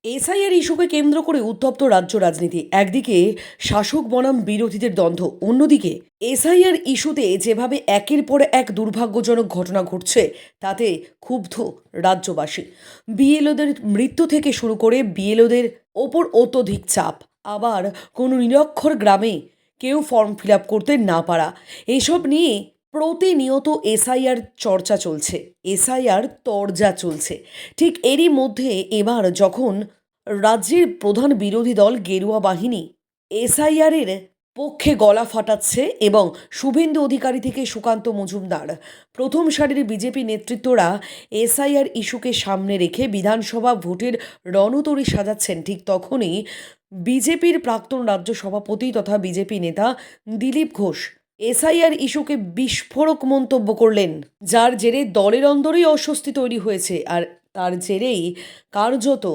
SIR ইস্যুকে কেন্দ্র করে উত্তপ্ত রাজ্য রাজনীতি। একদিকে শাসক বনাম বিরোধীদের দ্বন্দ্ব, অন্যদিকে এসআইআর ইস্যুতে যেভাবে একের পর এক দুর্ভাগ্যজনক ঘটনা ঘটছে তাতে ক্ষুব্ধ রাজ্যবাসী। বিএলওদের মৃত্যু থেকে শুরু করে বিএলওদের ওপর অত্যধিক চাপ, আবার কোনো নিরক্ষর গ্রামে কেউ ফর্ম ফিল আপ করতে না পারা, এসব নিয়ে প্রতিনিয়ত এসআইআর চর্চা চলছে, এসআইআর তরজা চলছে। ঠিক এরই মধ্যে এবার যখন রাজ্যের প্রধান বিরোধী দল গেরুয়া বাহিনী এসআইআরের পক্ষে গলা ফাটাচ্ছে এবং শুভেন্দু অধিকারী থেকে সুকান্ত মজুমদার প্রথম সারির বিজেপি নেতৃত্বরা এসআইআর ইস্যুকে সামনে রেখে বিধানসভা ভোটের রণতরী সাজাচ্ছেন, ঠিক তখনই বিজেপির প্রাক্তন রাজ্য সভাপতি তথা বিজেপি নেতা দিলীপ ঘোষ এসআইআর ইস্যুকে বিস্ফোরক মন্তব্য করলেন, যার জেরে দলের অন্দরেই অস্বস্তি তৈরি হয়েছে। আর তার জেরেই কার্যত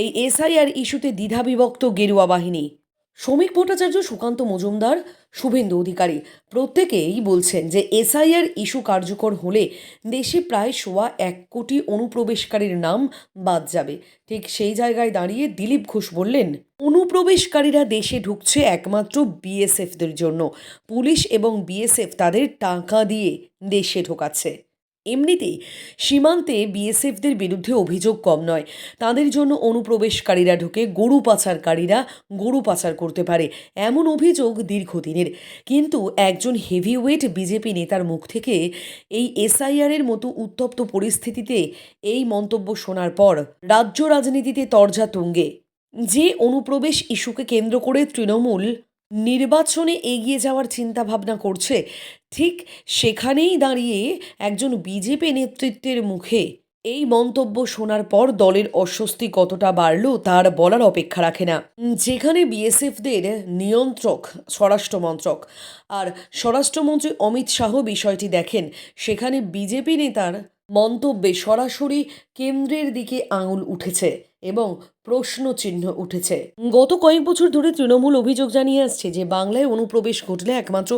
এই এসআইআর ইস্যুতে দ্বিধাবিভক্ত গেরুয়া বাহিনী। শ্রমিক ভট্টাচার্য, সুকান্ত মজুমদার, শুভেন্দু অধিকারী প্রত্যেকেই বলছেন যে এসআইআর ইস্যু কার্যকর হলে দেশে প্রায় 1.25 কোটি অনুপ্রবেশকারীর নাম বাদ যাবে। ঠিক সেই জায়গায় দাঁড়িয়ে দিলীপ ঘোষ বললেন, অনুপ্রবেশকারীরা দেশে ঢুকছে একমাত্র বিএসএফদের জন্য। পুলিশ এবং বিএসএফ তাদের টাকা দিয়ে দেশে ঢোকাচ্ছে। এমনিতেই সীমান্তে বিএসএফদের বিরুদ্ধে অভিযোগ কম নয়। তাদের জন্য অনুপ্রবেশকারীরা ঢুকে গরু পাচারকারীরা গরু পাচার করতে পারে, এমন অভিযোগ দীর্ঘদিনের। কিন্তু একজন হেভিওয়েট বিজেপি নেতার মুখ থেকে এই এসআইআরের মতো উত্তপ্ত পরিস্থিতিতে এই মন্তব্য শোনার পর রাজ্য রাজনীতিতে তরজা তুঙ্গে। যে অনুপ্রবেশ ইস্যুকে কেন্দ্র করে তৃণমূল নির্বাচনে এগিয়ে যাওয়ার চিন্তাভাবনা করছে, ঠিক সেখানেই দাঁড়িয়ে একজন বিজেপি নেতৃত্বের মুখে এই মন্তব্য শোনার পর দলের অস্বস্তি কতটা বাড়ল তার বলার অপেক্ষা রাখে না। যেখানে বিএসএফদের নিয়ন্ত্রক স্বরাষ্ট্রমন্ত্রক আর স্বরাষ্ট্রমন্ত্রী অমিত শাহ বিষয়টি দেখেন, সেখানে বিজেপি নেতার মন্তব্যে সরাসরি কেন্দ্রের দিকে আঙুল উঠেছে এবং প্রশ্নচিহ্ন উঠেছে। গত কয়েক বছর ধরে তৃণমূল অভিযোগ জানিয়ে আসছে যে বাংলায় অনুপ্রবেশ ঘটলে একমাত্র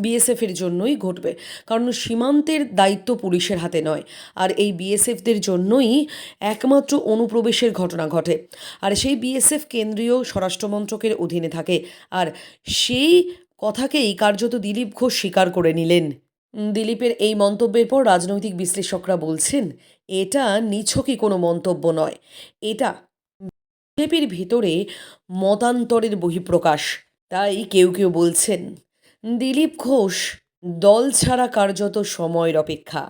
বিএসএফের জন্যই ঘটবে, কারণ সীমান্তের দায়িত্ব পুলিশের হাতে নয়। আর এই বিএসএফদের জন্যই একমাত্র অনুপ্রবেশের ঘটনা ঘটে। আর সেই বিএসএফ কেন্দ্রীয় স্বরাষ্ট্রমন্ত্রকের অধীনে থাকে। আর সেই কথাকেই কার্যত দিলীপ ঘোষ স্বীকার করে নিলেন। দিলীপের এই মন্তব্যের পর রাজনৈতিক বিশ্লেষকরা বলছেন, এটা নিছকই কোনো মন্তব্য নয়, এটা বিজেপির ভিতরে মতান্তরের বহিঃপ্রকাশ। তাই কেউ কেউ বলছেন দিলীপ ঘোষ দল ছাড়া কার্যত সময়ের অপেক্ষা।